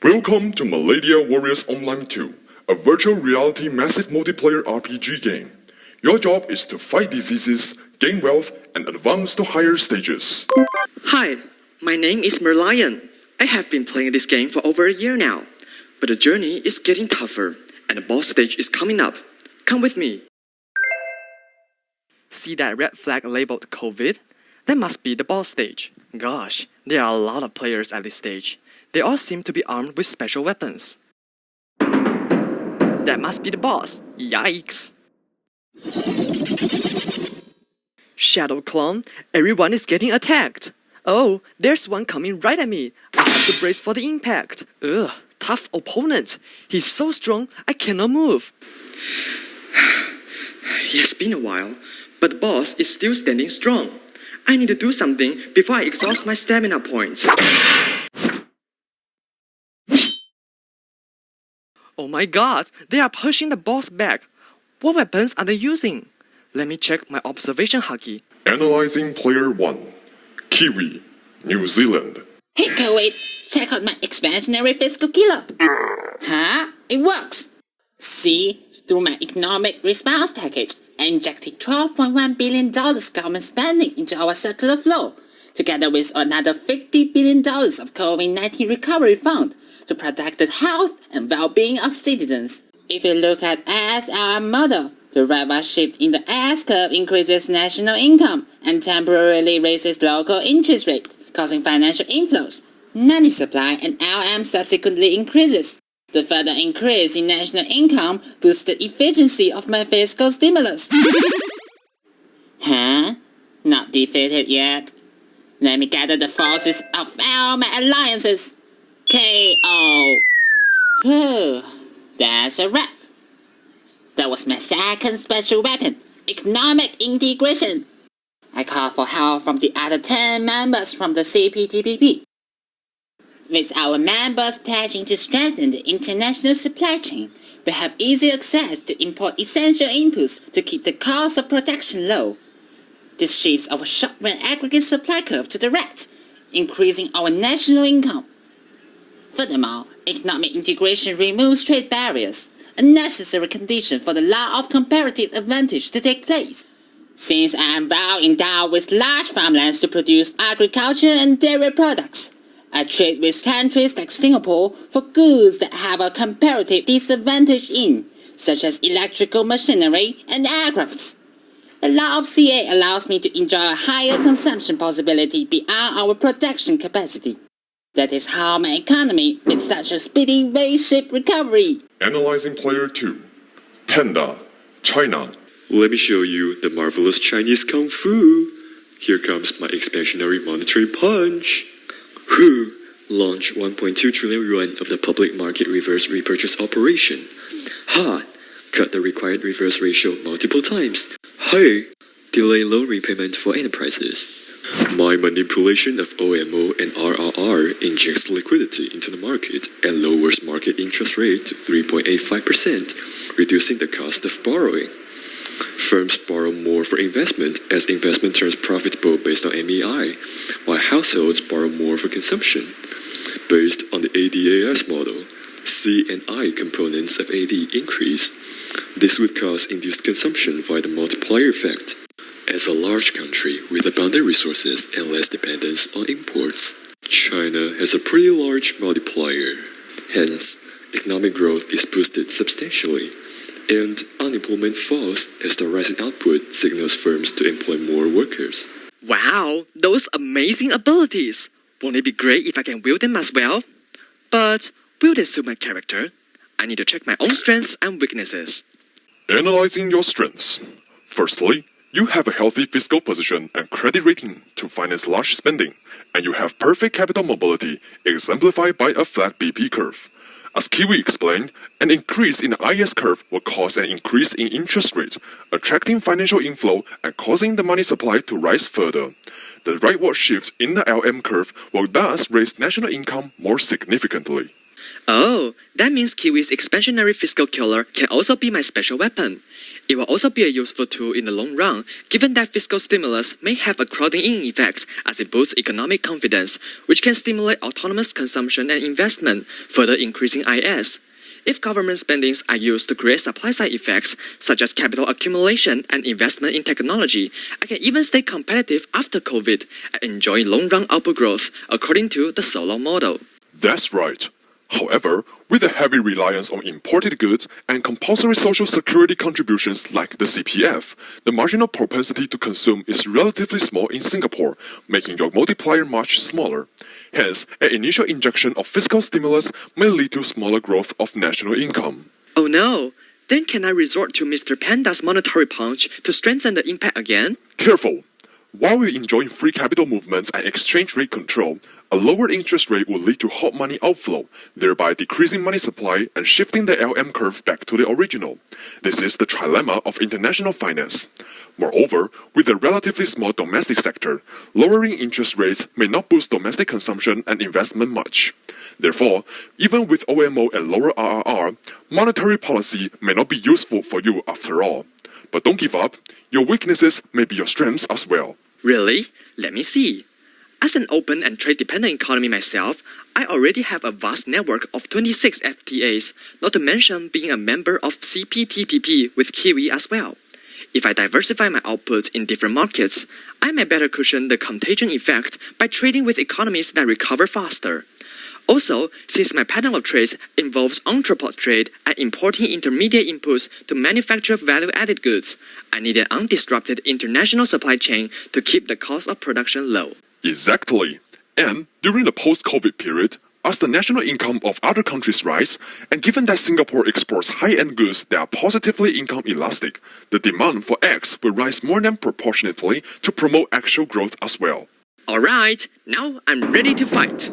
Welcome to Malaysia Warriors Online 2, a virtual reality massive multiplayer RPG game. Your job is to fight diseases, gain wealth, and advance to higher stages. Hi, my name is Merlion. I have been playing this game for over a year now, but the journey is getting tougher, and the boss stage is coming up. Come with me. See that red flag labeled COVID? That must be the boss stage. Gosh, there are a lot of players at this stage. They all seem to be armed with special weapons. That must be the boss. Yikes. Shadow Clone, everyone is getting attacked. Oh, there's one coming right at me. I have to brace for the impact. Ugh, tough opponent. He's so strong, I cannot move. It's been a while, but the boss is still standing strong. I need to do something before I exhaust my stamina points. Oh my god, they are pushing the boss back. What weapons are they using? Let me check my observation haki. Analyzing player 1. Kiwi, New Zealand. Hey Koweït, check out my expansionary fiscal killer. Huh? It works! See, through my economic response package, I injected $12.1 billion government spending into our circular flow, together with another $50 billion of COVID-19 recovery fund to protect the health and well-being of citizens. If you look at SR model, the rapid shift in the S-curve increases national income and temporarily raises local interest rate, causing financial inflows. Money supply and LM subsequently increases. The further increase in national income boosts the efficiency of my fiscal stimulus. Huh? Not defeated yet. Let me gather the forces of all my alliances. KO. Whew, that's a wrap. That was my second special weapon, economic integration. I call for help from the other 10 members from the CPTPP. With our members pledging to strengthen the international supply chain, we have easy access to import essential inputs to keep the cost of production low. This shifts our short-run aggregate supply curve to the right, increasing our national income. Furthermore, economic integration removes trade barriers, a necessary condition for the law of comparative advantage to take place. Since I am well endowed with large farmlands to produce agriculture and dairy products, I trade with countries like Singapore for goods that have a comparative disadvantage in, such as electrical machinery and aircrafts. The law of CA allows me to enjoy a higher consumption possibility beyond our production capacity. That is how my economy made such a speedy V-shaped recovery. Analyzing player 2. Panda, China. Let me show you the marvelous Chinese Kung Fu. Here comes my expansionary monetary punch. Who launched 1.2 trillion yuan of the public market reverse repurchase operation. Ha! Cut the required reverse ratio multiple times. Hey! Delay loan repayment for enterprises. My manipulation of OMO and RRR injects liquidity into the market and lowers market interest rate to 3.85%, reducing the cost of borrowing. Firms borrow more for investment as investment turns profitable based on MEI, while households borrow more for consumption. Based on the ADAS model, C and I components of AD increase. This would cause induced consumption via the multiplier effect. As a large country with abundant resources and less dependence on imports, China has a pretty large multiplier. Hence, economic growth is boosted substantially, and unemployment falls as the rising output signals firms to employ more workers. Wow, those amazing abilities! Won't it be great if I can wield them as well? But will they suit my character? I need to check my own strengths and weaknesses. Analyzing your strengths. Firstly, you have a healthy fiscal position and credit rating to finance large spending, and you have perfect capital mobility, exemplified by a flat BP curve. As Kiwi explained, an increase in the IS curve will cause an increase in interest rate, attracting financial inflow and causing the money supply to rise further. The rightward shift in the LM curve will thus raise national income more significantly. Oh, that means Kiwi's expansionary fiscal killer can also be my special weapon. It will also be a useful tool in the long run, given that fiscal stimulus may have a crowding-in effect as it boosts economic confidence, which can stimulate autonomous consumption and investment, further increasing IS. If government spendings are used to create supply-side effects, such as capital accumulation and investment in technology, I can even stay competitive after COVID and enjoy long-run output growth, according to the solo model. That's right. However, with a heavy reliance on imported goods and compulsory social security contributions like the CPF, the marginal propensity to consume is relatively small in Singapore, making your multiplier much smaller. Hence, an initial injection of fiscal stimulus may lead to smaller growth of national income. Oh no! Then can I resort to Mr. Panda's monetary punch to strengthen the impact again? Careful! While we enjoy free capital movements and exchange rate control, a lower interest rate will lead to hot money outflow, thereby decreasing money supply and shifting the LM curve back to the original. This is the trilemma of international finance. Moreover, with a relatively small domestic sector, lowering interest rates may not boost domestic consumption and investment much. Therefore, even with OMO and lower RRR, monetary policy may not be useful for you after all. But don't give up. Your weaknesses may be your strengths as well. Really? Let me see. As an open and trade-dependent economy myself, I already have a vast network of 26 FTAs, not to mention being a member of CPTPP with Kiwi as well. If I diversify my output in different markets, I may better cushion the contagion effect by trading with economies that recover faster. Also, since my pattern of trades involves entrepot trade and importing intermediate inputs to manufacture value-added goods, I need an undisrupted international supply chain to keep the cost of production low. Exactly. And during the post-COVID period, as the national income of other countries rise, and given that Singapore exports high-end goods that are positively income elastic, the demand for X will rise more than proportionately to promote actual growth as well. Alright, now I'm ready to fight.